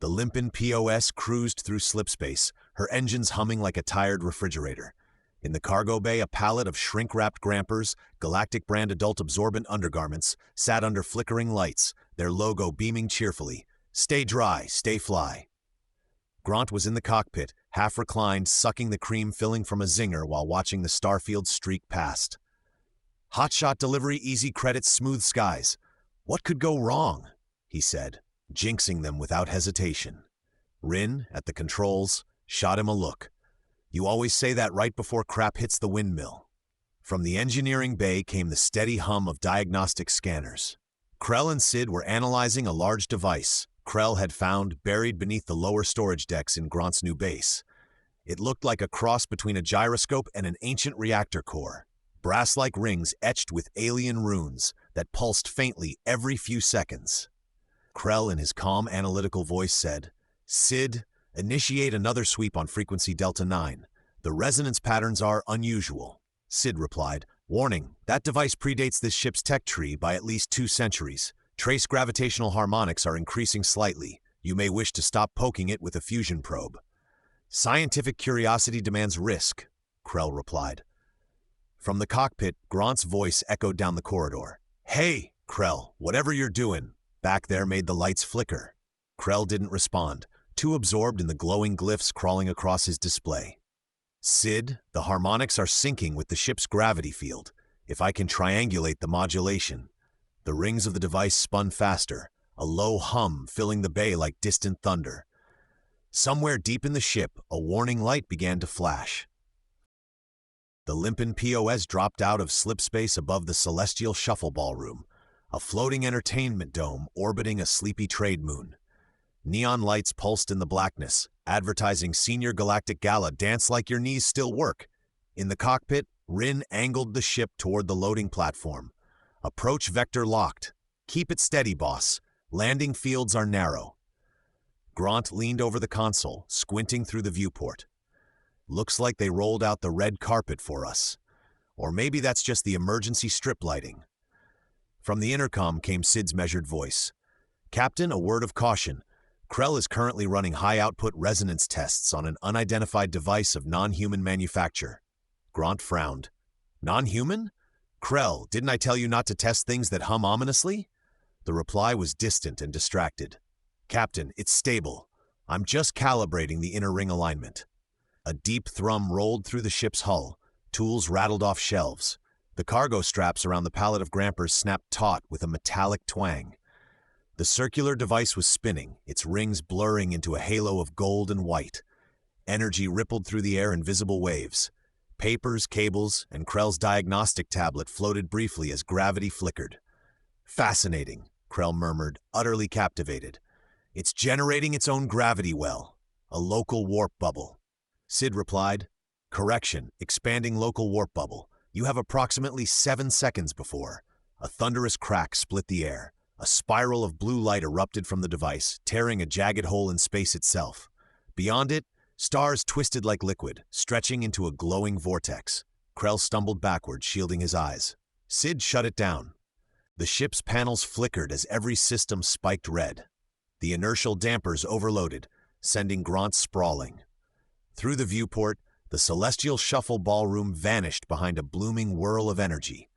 The Limpin POS cruised through slipspace, her engines humming like a tired refrigerator. In the cargo bay, a pallet of shrink-wrapped grampers, Galactic brand adult absorbent undergarments, sat under flickering lights, their logo beaming cheerfully. Stay dry, stay fly. Gront was in the cockpit, half reclined, sucking the cream filling from a zinger while watching the Starfield streak past. Hotshot delivery, easy credits, smooth skies. What could go wrong? He said, jinxing them without hesitation. Rin, at the controls, shot him a look. You always say that right before crap hits the windmill. From the engineering bay came the steady hum of diagnostic scanners. Krell and Sid were analyzing a large device Krell had found buried beneath the lower storage decks in Gront's new base. It looked like a cross between a gyroscope and an ancient reactor core. Brass-like rings etched with alien runes that pulsed faintly every few seconds. Krell, in his calm, analytical voice, said, "Sid, initiate another sweep on frequency Delta 9. The resonance patterns are unusual." Sid replied, "Warning, that device predates this ship's tech tree by at least 2 centuries. Trace gravitational harmonics are increasing slightly. You may wish to stop poking it with a fusion probe." "Scientific curiosity demands risk," Krell replied. From the cockpit, Gront's voice echoed down the corridor. "Hey, Krell, whatever you're doing." Back there made the lights flicker. Krell didn't respond, too absorbed in the glowing glyphs crawling across his display. "Sid, the harmonics are syncing with the ship's gravity field. If I can triangulate the modulation." The rings of the device spun faster, a low hum filling the bay like distant thunder. Somewhere deep in the ship, a warning light began to flash. The Limpin POS dropped out of slipspace above the celestial shuffle ballroom, a floating entertainment dome orbiting a sleepy trade moon. Neon lights pulsed in the blackness, advertising Senior Galactic Gala Dance Like Your Knees Still Work. In the cockpit, Rin angled the ship toward the loading platform. "Approach vector locked. Keep it steady, boss. Landing fields are narrow." Gront leaned over the console, squinting through the viewport. "Looks like they rolled out the red carpet for us. Or maybe that's just the emergency strip lighting." From the intercom came Sid's measured voice. "Captain, a word of caution. Krell is currently running high-output resonance tests on an unidentified device of non-human manufacture." Gront frowned. "Non-human? Krell, didn't I tell you not to test things that hum ominously?" The reply was distant and distracted. "Captain, it's stable. I'm just calibrating the inner ring alignment." A deep thrum rolled through the ship's hull. Tools rattled off shelves. The cargo straps around the pallet of grampers snapped taut with a metallic twang. The circular device was spinning, its rings blurring into a halo of gold and white. Energy rippled through the air in visible waves. Papers, cables, and Krell's diagnostic tablet floated briefly as gravity flickered. "Fascinating," Krell murmured, utterly captivated. "It's generating its own gravity well, a local warp bubble." Sid replied, "Correction, expanding local warp bubble. You have approximately 7 seconds before." A thunderous crack split the air. A spiral of blue light erupted from the device, tearing a jagged hole in space itself. Beyond it, stars twisted like liquid, stretching into a glowing vortex. Krell stumbled backward, shielding his eyes. Sid shut it down. The ship's panels flickered as every system spiked red. The inertial dampers overloaded, sending Gront sprawling. Through the viewport, the celestial shuffle ballroom vanished behind a blooming whirl of energy.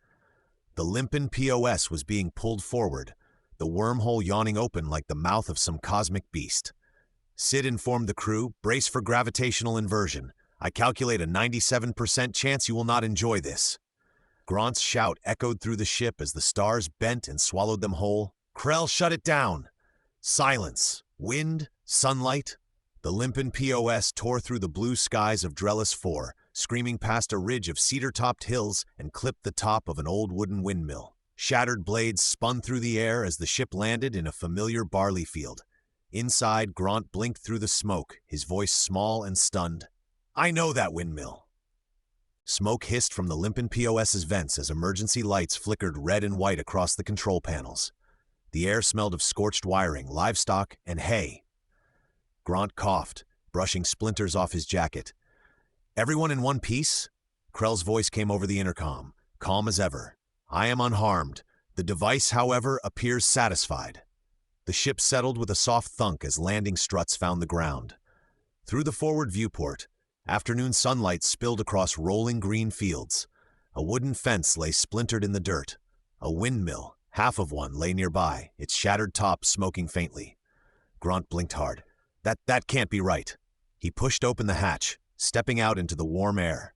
The Limpin POS was being pulled forward, the wormhole yawning open like the mouth of some cosmic beast. Sid informed the crew, "Brace for gravitational inversion. I calculate a 97% chance you will not enjoy this." Gront's shout echoed through the ship as the stars bent and swallowed them whole. "Krell, shut it down!" Silence, wind, sunlight. The Limpin POS tore through the blue skies of Drellis 4, screaming past a ridge of cedar-topped hills and clipped the top of an old wooden windmill. Shattered blades spun through the air as the ship landed in a familiar barley field. Inside, Gront blinked through the smoke, his voice small and stunned. "I know that windmill." Smoke hissed from the Limpin POS's vents as emergency lights flickered red and white across the control panels. The air smelled of scorched wiring, livestock, and hay. Gront coughed, brushing splinters off his jacket. "Everyone in one piece?" Krell's voice came over the intercom, calm as ever. "I am unharmed. The device, however, appears satisfied." The ship settled with a soft thunk as landing struts found the ground. Through the forward viewport, afternoon sunlight spilled across rolling green fields. A wooden fence lay splintered in the dirt. A windmill, half of one, lay nearby, its shattered top smoking faintly. Gront blinked hard. That can't be right. He pushed open the hatch, stepping out into the warm air.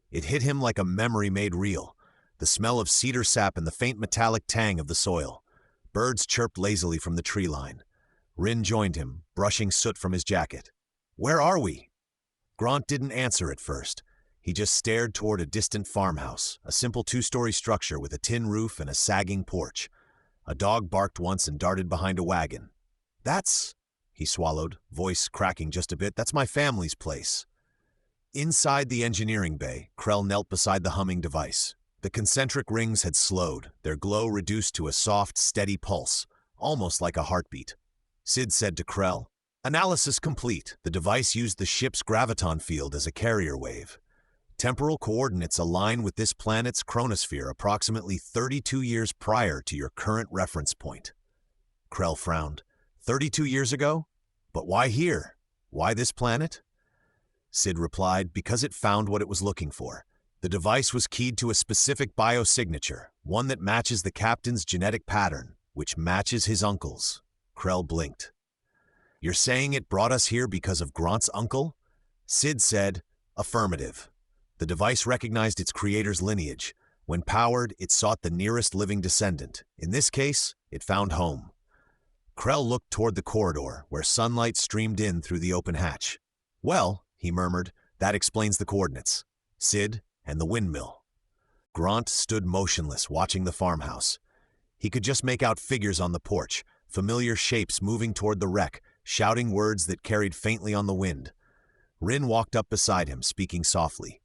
It hit him like a memory made real. The smell of cedar sap and the faint metallic tang of the soil. Birds chirped lazily from the tree line. Rin joined him, brushing soot from his jacket. "Where are we?" Gront didn't answer at first. He just stared toward a distant farmhouse, a simple two-story structure with a tin roof and a sagging porch. A dog barked once and darted behind a wagon. "That's," he swallowed, voice cracking just a bit, "that's my family's place." Inside the engineering bay, Krell knelt beside the humming device. The concentric rings had slowed, their glow reduced to a soft, steady pulse, almost like a heartbeat. Sid said to Krell, "Analysis complete." The device used the ship's graviton field as a carrier wave. Temporal coordinates align with this planet's chronosphere approximately 32 years prior to your current reference point. Krell frowned. 32 years ago? But why here? Why this planet? Sid replied, because it found what it was looking for. The device was keyed to a specific biosignature, one that matches the captain's genetic pattern, which matches his uncle's. Krell blinked. "You're saying it brought us here because of Gront's uncle?" Sid said, "Affirmative." The device recognized its creator's lineage. When powered, it sought the nearest living descendant. In this case, it found home. Krell looked toward the corridor, where sunlight streamed in through the open hatch. "Well," he murmured, "that explains the coordinates. Sid and the windmill." Gront stood motionless, watching the farmhouse. He could just make out figures on the porch, familiar shapes moving toward the wreck, shouting words that carried faintly on the wind. Rin walked up beside him, speaking softly.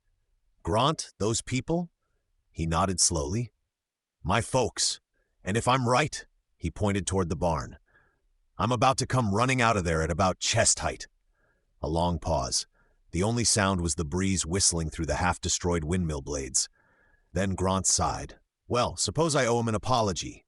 "Gront, those people?" He nodded slowly. "My folks. And if I'm right," he pointed toward the barn, "I'm about to come running out of there at about chest height." A long pause. The only sound was the breeze whistling through the half-destroyed windmill blades. Then Gront sighed. "Well, suppose I owe him an apology."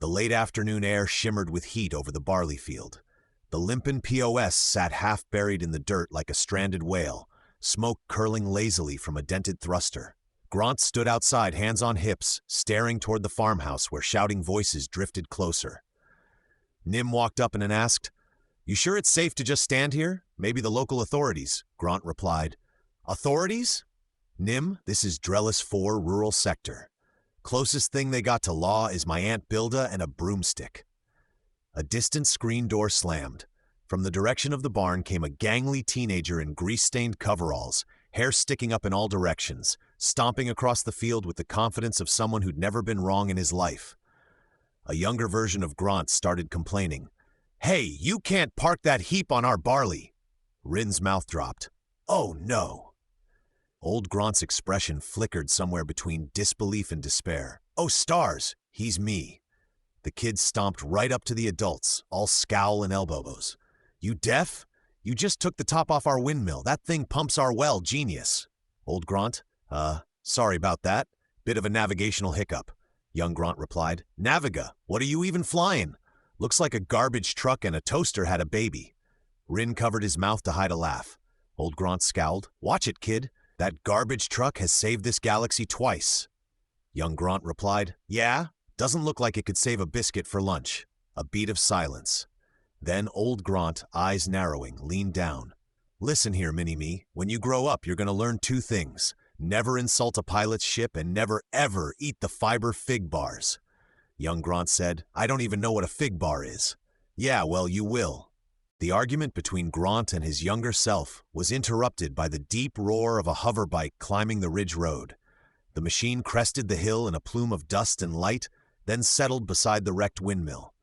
The late afternoon air shimmered with heat over the barley field. The Limpin POS sat half-buried in the dirt like a stranded whale, smoke curling lazily from a dented thruster. Gront stood outside, hands on hips, staring toward the farmhouse where shouting voices drifted closer. Nim walked up and asked, "You sure it's safe to just stand here? Maybe the local authorities," Gront replied. "Authorities?" "Nim, this is Drellis 4 rural sector. Closest thing they got to law is my Aunt Bilda and a broomstick." A distant screen door slammed. From the direction of the barn came a gangly teenager in grease-stained coveralls, hair sticking up in all directions, stomping across the field with the confidence of someone who'd never been wrong in his life. A younger version of Gront started complaining. "Hey, you can't park that heap on our barley!" Rin's mouth dropped. "Oh, no!" Old Gront's expression flickered somewhere between disbelief and despair. "Oh, stars! He's me." The kids stomped right up to the adults, all scowl and elbows. "You deaf? You just took the top off our windmill. That thing pumps our well, genius." Old Gront, sorry about that. Bit of a navigational hiccup." Young Gront replied, "Naviga, what are you even flying? Looks like a garbage truck and a toaster had a baby." Rin covered his mouth to hide a laugh. Old Gront scowled. "Watch it, kid. That garbage truck has saved this galaxy twice." Young Gront replied, "Yeah? Doesn't look like it could save a biscuit for lunch." A beat of silence. Then Old Gront, eyes narrowing, leaned down. "Listen here, Mini-Me. When you grow up, you're going to learn two things. Never insult a pilot's ship and never, ever eat the fiber fig bars." Young Gront said, "I don't even know what a fig bar is." "Yeah, well, you will." The argument between Gront and his younger self was interrupted by the deep roar of a hoverbike climbing the ridge road. The machine crested the hill in a plume of dust and light, then settled beside the wrecked windmill.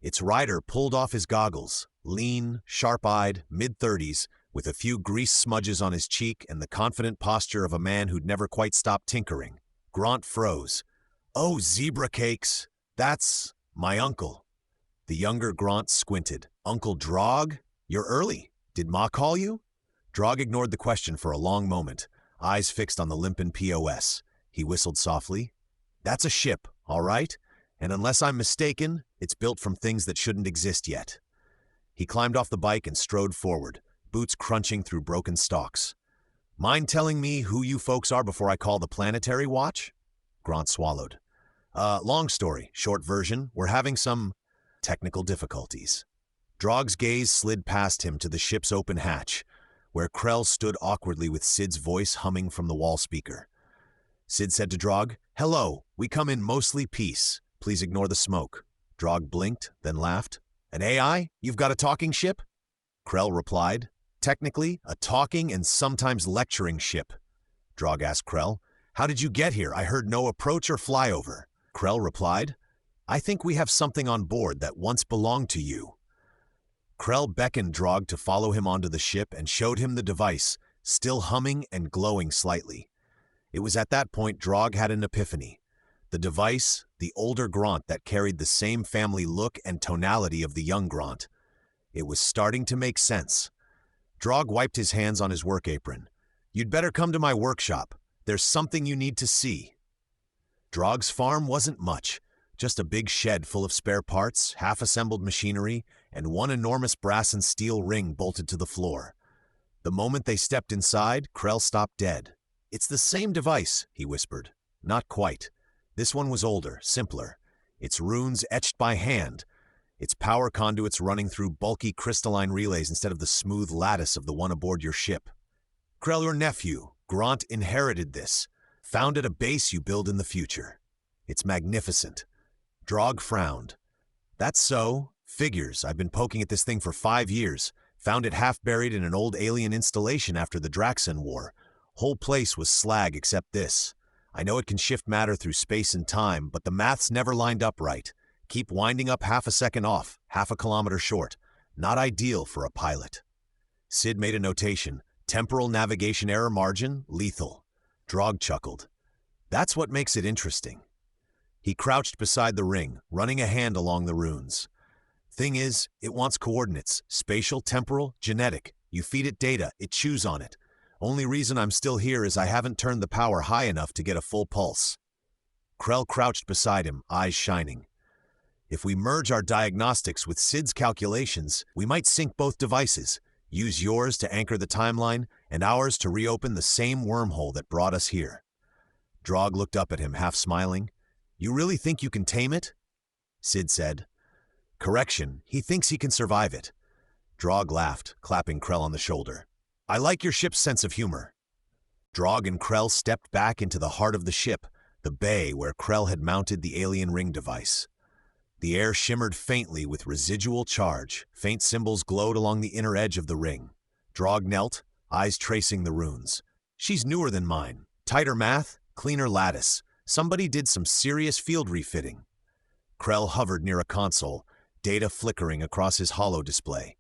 Its rider pulled off his goggles, lean, sharp-eyed, mid-30s, with a few grease smudges on his cheek and the confident posture of a man who'd never quite stopped tinkering. Gront froze. "Oh, zebra cakes! That's my uncle." The younger Gront squinted. "Uncle Drog? You're early. Did Ma call you?" Drog ignored the question for a long moment, eyes fixed on the Limpin POS. He whistled softly. "That's a ship, all right? And unless I'm mistaken, it's built from things that shouldn't exist yet. He climbed off the bike and strode forward, boots crunching through broken stalks. Mind telling me who you folks are before I call the planetary watch? Gront swallowed. Long story, short version, we're having some technical difficulties. Drog's gaze slid past him to the ship's open hatch, where Krell stood awkwardly with Sid's voice humming from the wall speaker. Sid said to Drog, "Hello, we come in mostly peace. Please ignore the smoke." Drog blinked, then laughed. "An AI? You've got a talking ship?" Krell replied, "Technically, a talking and sometimes lecturing ship." Drog asked Krell, "How did you get here? I heard no approach or flyover." Krell replied, "I think we have something on board that once belonged to you." Krell beckoned Drog to follow him onto the ship and showed him the device, still humming and glowing slightly. It was at that point Drog had an epiphany. The device, the older Gront that carried the same family look and tonality of the young Gront. It was starting to make sense. Drog wiped his hands on his work apron. "You'd better come to my workshop. There's something you need to see." Drog's farm wasn't much, just a big shed full of spare parts, half-assembled machinery, and one enormous brass and steel ring bolted to the floor. The moment they stepped inside, Krell stopped dead. "It's the same device," he whispered. "Not quite. This one was older, simpler. Its runes etched by hand. Its power conduits running through bulky crystalline relays instead of the smooth lattice of the one aboard your ship. Krell, your nephew, Gront, inherited this. Found at a base you build in the future. It's magnificent." Drog frowned. "That's so. Figures. I've been poking at this thing for 5 years. Found it half buried in an old alien installation after the Draxan War. Whole place was slag except this. I know it can shift matter through space and time, but the maths never lined up right. Keep winding up half a second off, half a kilometer short. Not ideal for a pilot." Sid made a notation. Temporal navigation error margin, lethal. Drog chuckled. "That's what makes it interesting." He crouched beside the ring, running a hand along the runes. "Thing is, it wants coordinates, spatial, temporal, genetic. You feed it data, it chews on it. Only reason I'm still here is I haven't turned the power high enough to get a full pulse." Krell crouched beside him, eyes shining. "If we merge our diagnostics with Sid's calculations, we might sync both devices. Use yours to anchor the timeline, and ours to reopen the same wormhole that brought us here." Drog looked up at him, half smiling. "You really think you can tame it?" Sid said. "Correction, he thinks he can survive it." Drog laughed, clapping Krell on the shoulder. "I like your ship's sense of humor." Drog and Krell stepped back into the heart of the ship, the bay where Krell had mounted the alien ring device. The air shimmered faintly with residual charge. Faint symbols glowed along the inner edge of the ring. Drog knelt, eyes tracing the runes. "She's newer than mine. Tighter math, cleaner lattice. Somebody did some serious field refitting." Krell hovered near a console, data flickering across his holo display.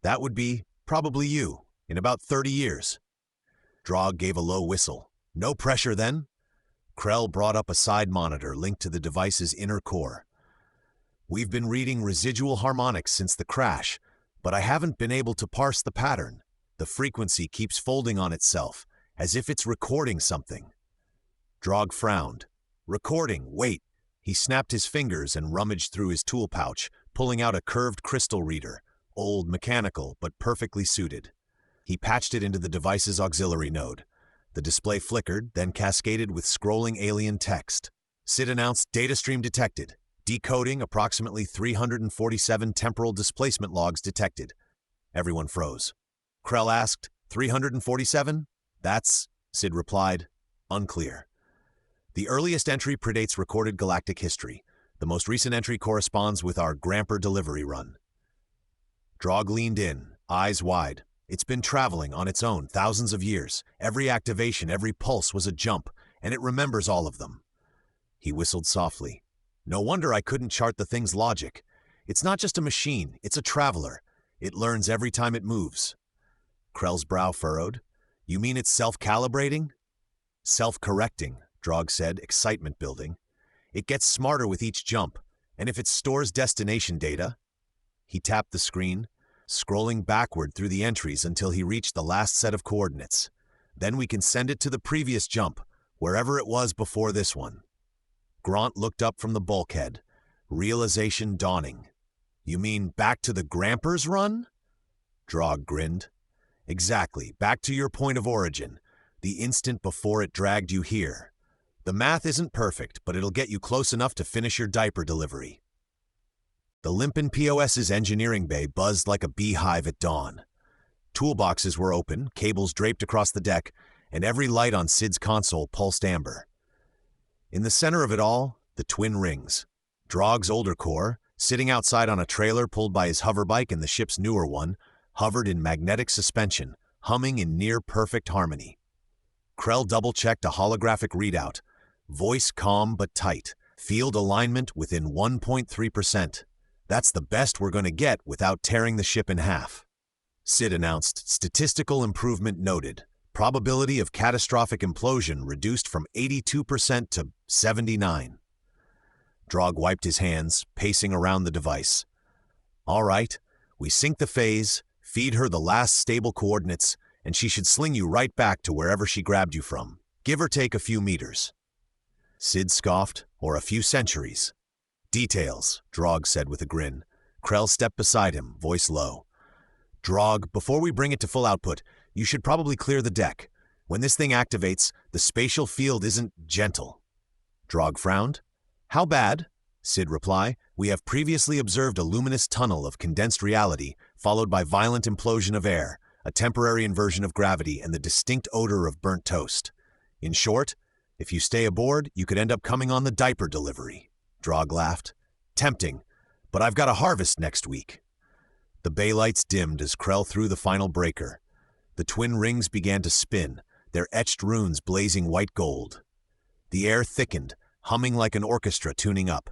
"That would be, probably you, in about 30 years. Drog gave a low whistle. "No pressure then?" Krell brought up a side monitor linked to the device's inner core. "We've been reading residual harmonics since the crash, but I haven't been able to parse the pattern. The frequency keeps folding on itself, as if it's recording something." Drog frowned. "Recording, wait." He snapped his fingers and rummaged through his tool pouch, pulling out a curved crystal reader, old, mechanical, but perfectly suited. He patched it into the device's auxiliary node. The display flickered, then cascaded with scrolling alien text. Sid announced, "Data stream detected. Decoding approximately 347 temporal displacement logs detected." Everyone froze. Krell asked, 347? "That's," Sid replied, "unclear. The earliest entry predates recorded galactic history. The most recent entry corresponds with our Gramper delivery run." Drog leaned in, eyes wide. "It's been traveling on its own thousands of years. Every activation, every pulse was a jump, and it remembers all of them." He whistled softly. "No wonder I couldn't chart the thing's logic. It's not just a machine, it's a traveler. It learns every time it moves." Krell's brow furrowed. "You mean it's self-calibrating?" "Self-correcting," Drog said, excitement building. "It gets smarter with each jump, and if it stores destination data..." He tapped the screen, scrolling backward through the entries until he reached the last set of coordinates. "Then we can send it to the previous jump, wherever it was before this one." Gront looked up from the bulkhead, realization dawning. You mean back to the Grampers run? Drog grinned. Exactly, back to your point of origin, the instant before it dragged you here. The math isn't perfect, but it'll get you close enough to finish your diaper delivery. The Limpin POS's engineering bay buzzed like a beehive at dawn. Toolboxes were open, cables draped across the deck, and every light on Sid's console pulsed amber. In the center of it all, the twin rings. Drog's older core, sitting outside on a trailer pulled by his hoverbike and the ship's newer one, hovered in magnetic suspension, humming in near-perfect harmony. Krell double-checked a holographic readout. Voice calm but tight. Field alignment within 1.3%. That's the best we're going to get without tearing the ship in half. Sid announced, statistical improvement noted. Probability of catastrophic implosion reduced from 82% to 79%. Drog wiped his hands, pacing around the device. All right, we sync the phase, feed her the last stable coordinates, and she should sling you right back to wherever she grabbed you from, give or take a few meters. Sid scoffed, or a few centuries. Details, Drog said with a grin. Krell stepped beside him, voice low. Drog, before we bring it to full output, you should probably clear the deck. When this thing activates, the spatial field isn't gentle. Drog frowned. How bad? Sid replied. We have previously observed a luminous tunnel of condensed reality, followed by violent implosion of air, a temporary inversion of gravity, and the distinct odor of burnt toast. In short, if you stay aboard, you could end up coming on the diaper delivery. Drog laughed. Tempting, but I've got a harvest next week. The bay lights dimmed as Krell threw the final breaker. The twin rings began to spin, their etched runes blazing white gold. The air thickened, humming like an orchestra tuning up.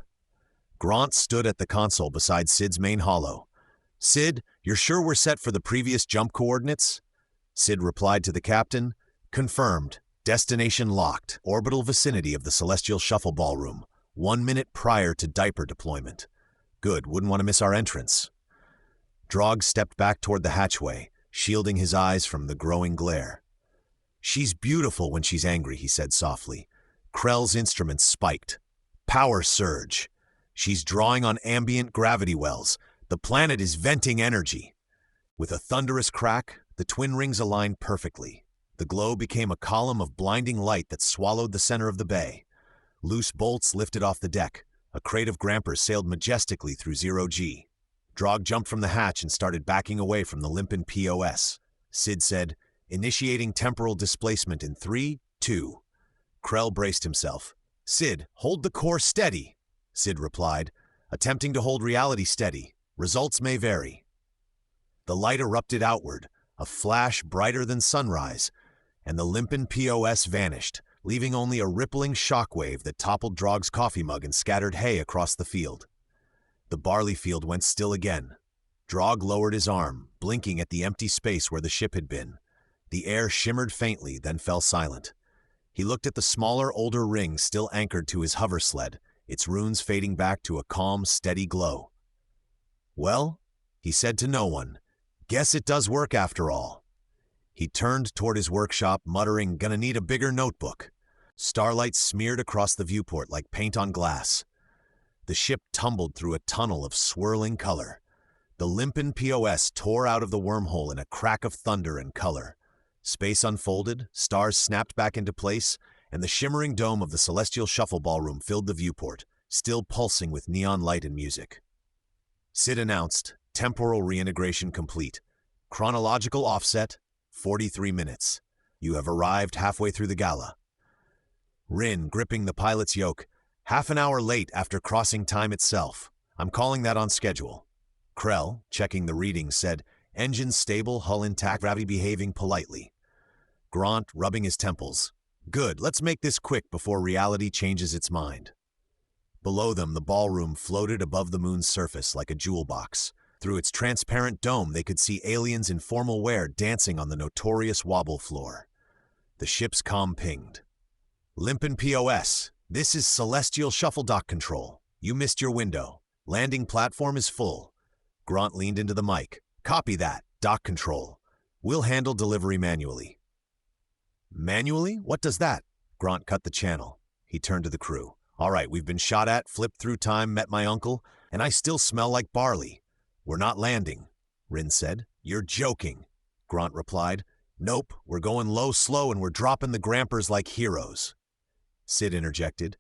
Gront stood at the console beside Sid's main holo. Sid, you're sure we're set for the previous jump coordinates? Sid replied to the captain. Confirmed. Destination locked. Orbital vicinity of the Celestial Shuffle Ballroom. 1 minute prior to diaper deployment. Good, wouldn't want to miss our entrance. Drog stepped back toward the hatchway, shielding his eyes from the growing glare. She's beautiful when she's angry, he said softly. Krell's instruments spiked. Power surge. She's drawing on ambient gravity wells. The planet is venting energy. With a thunderous crack, the twin rings aligned perfectly. The glow became a column of blinding light that swallowed the center of the bay. Loose bolts lifted off the deck. A crate of Grampers sailed majestically through 0G. Drog jumped from the hatch and started backing away from the Limpin POS. Sid said, initiating temporal displacement in 3, 2. Krell braced himself. Sid, hold the core steady, Sid replied, attempting to hold reality steady. Results may vary. The light erupted outward, a flash brighter than sunrise, and the Limpin POS vanished, leaving only a rippling shockwave that toppled Drog's coffee mug and scattered hay across the field. The barley field went still again. Drog lowered his arm, blinking at the empty space where the ship had been. The air shimmered faintly, then fell silent. He looked at the smaller, older ring still anchored to his hover sled, its runes fading back to a calm, steady glow. Well, he said to no one, guess it does work after all. He turned toward his workshop, muttering, gonna need a bigger notebook. Starlight smeared across the viewport like paint on glass. The ship tumbled through a tunnel of swirling color. The Limpin POS tore out of the wormhole in a crack of thunder and color. Space unfolded, stars snapped back into place, and the shimmering dome of the Celestial Shuffle Ballroom filled the viewport, still pulsing with neon light and music. Sid announced, temporal reintegration complete. Chronological offset, 43 minutes. You have arrived halfway through the gala. Rin gripping the pilot's yoke, half an hour late after crossing time itself. I'm calling that on schedule. Krell, checking the readings, said, engine stable, hull intact, gravity behaving politely. Gront, rubbing his temples. Good, let's make this quick before reality changes its mind. Below them, the ballroom floated above the moon's surface like a jewel box. Through its transparent dome, they could see aliens in formal wear dancing on the notorious wobble floor. The ship's comm pinged. Limpin POS, this is Celestial Shuffle Dock Control. You missed your window. Landing platform is full. Gront leaned into the mic. Copy that, Dock Control. We'll handle delivery manually. Manually? What does that? Gront cut the channel. He turned to the crew. All right, we've been shot at, flipped through time, met my uncle, and I still smell like barley. We're not landing, Rin said. You're joking, Gront replied. Nope, we're going low, slow, and we're dropping the Grampers like heroes. Sid interjected.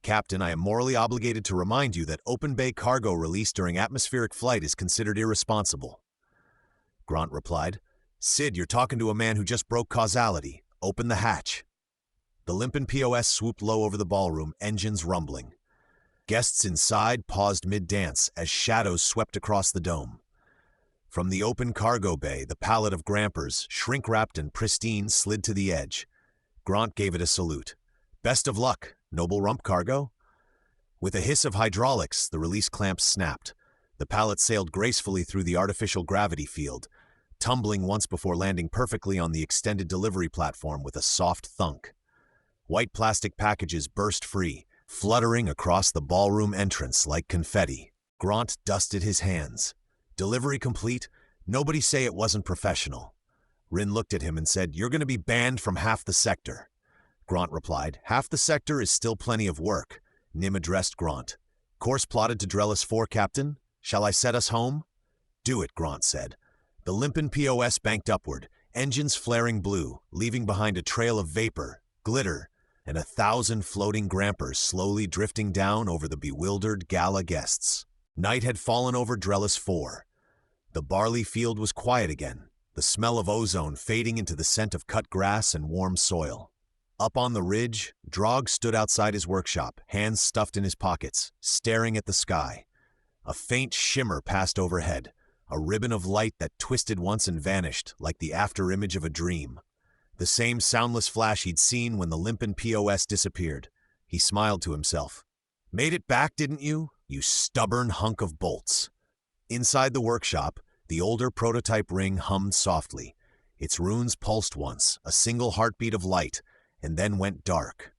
Captain, I am morally obligated to remind you that open bay cargo released during atmospheric flight is considered irresponsible. Gront replied. Sid, you're talking to a man who just broke causality. Open the hatch. The Limpin POS swooped low over the ballroom, engines rumbling. Guests inside paused mid-dance as shadows swept across the dome. From the open cargo bay, the pallet of Grampers, shrink-wrapped and pristine, slid to the edge. Gront gave it a salute. Best of luck, Noble Rump Cargo. With a hiss of hydraulics, the release clamps snapped. The pallet sailed gracefully through the artificial gravity field, tumbling once before landing perfectly on the extended delivery platform with a soft thunk. White plastic packages burst free, fluttering across the ballroom entrance like confetti. Gront dusted his hands. Delivery complete? Nobody say it wasn't professional. Rin looked at him and said, You're going to be banned from half the sector. Gront replied, Half the sector is still plenty of work. Nim addressed Gront. Course plotted to Drellis 4, Captain? Shall I set us home? Do it, Gront said. The Limpin POS banked upward, engines flaring blue, leaving behind a trail of vapor, glitter, and 1,000 floating Grampers slowly drifting down over the bewildered gala guests. Night had fallen over Drellis 4. The barley field was quiet again, the smell of ozone fading into the scent of cut grass and warm soil. Up on the ridge, Drog stood outside his workshop, hands stuffed in his pockets, staring at the sky. A faint shimmer passed overhead, a ribbon of light that twisted once and vanished like the afterimage of a dream. The same soundless flash he'd seen when the Limpin POS disappeared. He smiled to himself. Made it back, didn't you? You stubborn hunk of bolts. Inside the workshop, the older prototype ring hummed softly. Its runes pulsed once, a single heartbeat of light, and then went dark.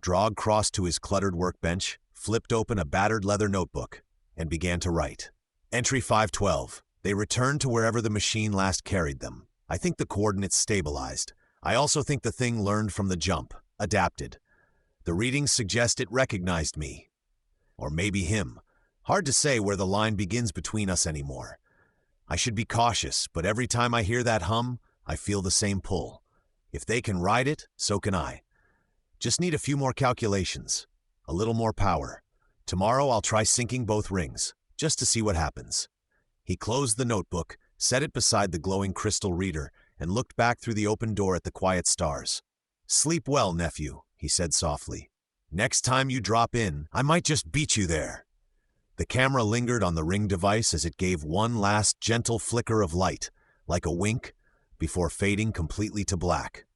Drog crossed to his cluttered workbench, flipped open a battered leather notebook, and began to write. Entry 512. They returned to wherever the machine last carried them. I think the coordinates stabilized. I also think the thing learned from the jump, adapted. The readings suggest it recognized me. Or maybe him. Hard to say where the line begins between us anymore. I should be cautious, but every time I hear that hum, I feel the same pull. If they can ride it, so can I. Just need a few more calculations. A little more power. Tomorrow I'll try syncing both rings, just to see what happens. He closed the notebook, set it beside the glowing crystal reader, and looked back through the open door at the quiet stars. Sleep well, nephew, he said softly. Next time you drop in, I might just beat you there. The camera lingered on the ring device as it gave one last gentle flicker of light, like a wink, before fading completely to black.